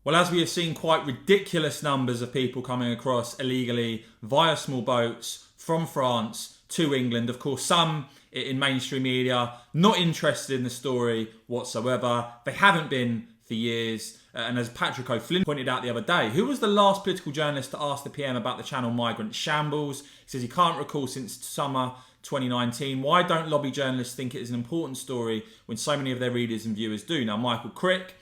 Well, as we have seen quite ridiculous numbers of people coming across illegally via small boats from France to England. Of course, some in mainstream media not interested in the story whatsoever. They haven't been for years. And as Patrick O'Flynn pointed out the other day, who was the last political journalist to ask the PM about the channel migrant shambles? He says he can't recall since summer 2019. Why don't lobby journalists think it is an important story when so many of their readers and viewers do? Now, Michael Crick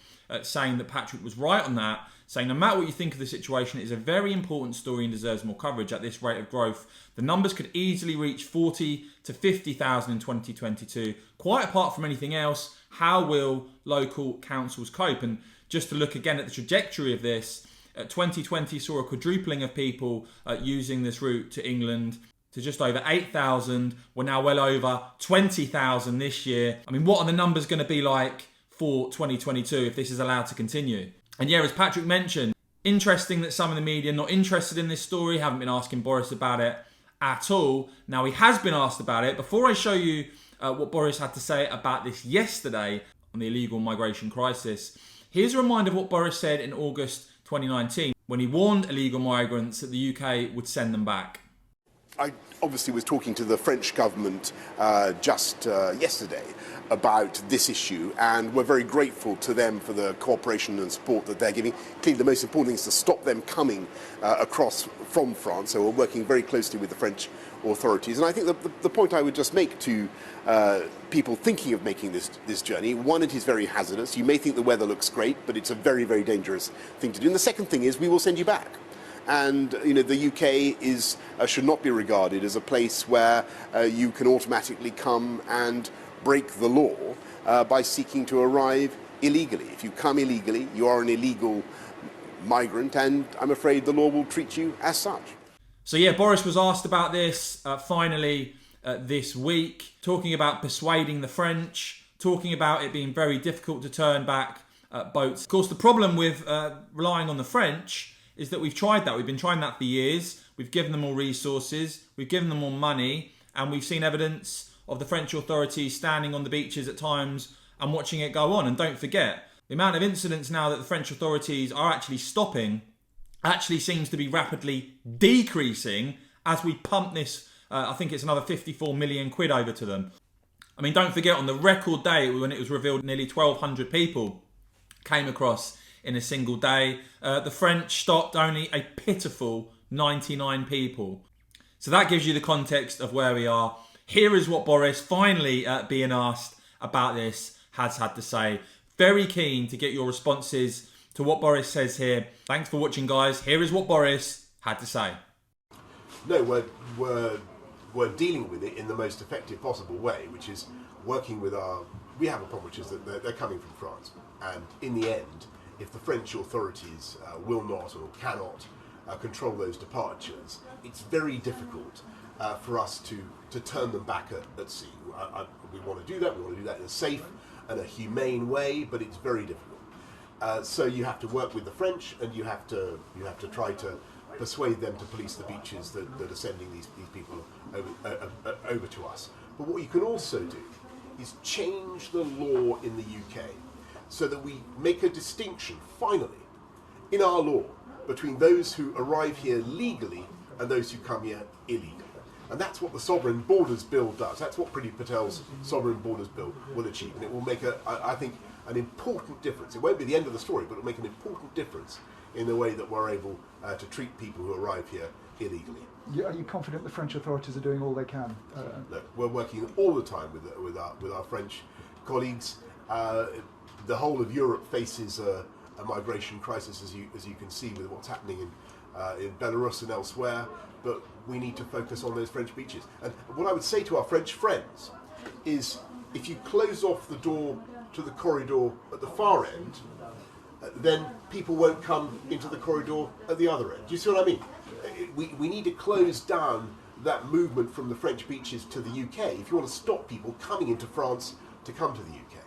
saying that Patrick was right on that, saying no matter what you think of the situation, it is a very important story and deserves more coverage at this rate of growth. The numbers could easily reach 40 to 50,000 in 2022. Quite apart from anything else, how will local councils cope? And just to look again at the trajectory of this, 2020 saw a quadrupling of people using this route to England to just over 8,000. We're now well over 20,000 this year. I mean, what are the numbers going to be like for 2022 if this is allowed to continue? And yeah, as Patrick mentioned, interesting that some of the media not interested in this story, haven't been asking Boris about it at all. Now, he has been asked about it. Before I show you what Boris had to say about this yesterday on the illegal migration crisis, here's a reminder of what Boris said in August 2019 when he warned illegal migrants that the UK would send them back. I obviously was talking to the French government just yesterday about this issue, and we're very grateful to them for the cooperation and support that they're giving. Clearly, the most important thing is to stop them coming across from France, so we're working very closely with the French authorities. And I think the point I would just make to people thinking of making this journey, one, it is very hazardous. You may think the weather looks great, but it's a very, very dangerous thing to do. And the second thing is we will send you back. And the UK should not be regarded as a place where you can automatically come and break the law by seeking to arrive illegally. If you come illegally, you are an illegal migrant, and I'm afraid the law will treat you as such. So yeah, Boris was asked about this finally this week, talking about persuading the French, talking about it being very difficult to turn back boats. Of course, the problem with relying on the French is that we've tried that. We've been trying that for years. We've given them more resources, we've given them more money, and we've seen evidence of the French authorities standing on the beaches at times and watching it go on. And don't forget, the amount of incidents now that the French authorities are actually stopping actually seems to be rapidly decreasing as we pump this, I think it's another 54 million quid over to them. I mean, don't forget, on the record day when it was revealed nearly 1,200 people came across in a single day, the French stopped only a pitiful 99 people. So that gives you the context of where we are. Here is what Boris, finally being asked about this, has had to say. Very keen to get your responses to what Boris says here. Thanks for watching, guys. Here is what Boris had to say. No, we're dealing with it in the most effective possible way, which is working with we have a problem, which is that they're coming from France. And in the end, if the French authorities will not or cannot control those departures, it's very difficult for us to turn them back at sea. We want to do that. We want to do that in a safe and a humane way, but it's very difficult. So you have to work with the French, and you have to try to persuade them to police the beaches that are sending these people over to us. But what you can also do is change the law in the UK so that we make a distinction, finally, in our law between those who arrive here legally and those who come here illegally. And that's what the Sovereign Borders Bill does. That's what Priti Patel's Sovereign Borders Bill will achieve. And it will make, I think, an important difference. It won't be the end of the story, but it will make an important difference in the way that we're able to treat people who arrive here illegally. Are you confident the French authorities are doing all they can? Look, we're working all the time with our French colleagues. The whole of Europe faces a migration crisis, as you can see with what's happening in Belarus and elsewhere. But we need to focus on those French beaches. And what I would say to our French friends is, if you close off the door to the corridor at the far end, then people won't come into the corridor at the other end. Do you see what I mean? We need to close down that movement from the French beaches to the UK if you want to stop people coming into France to come to the UK.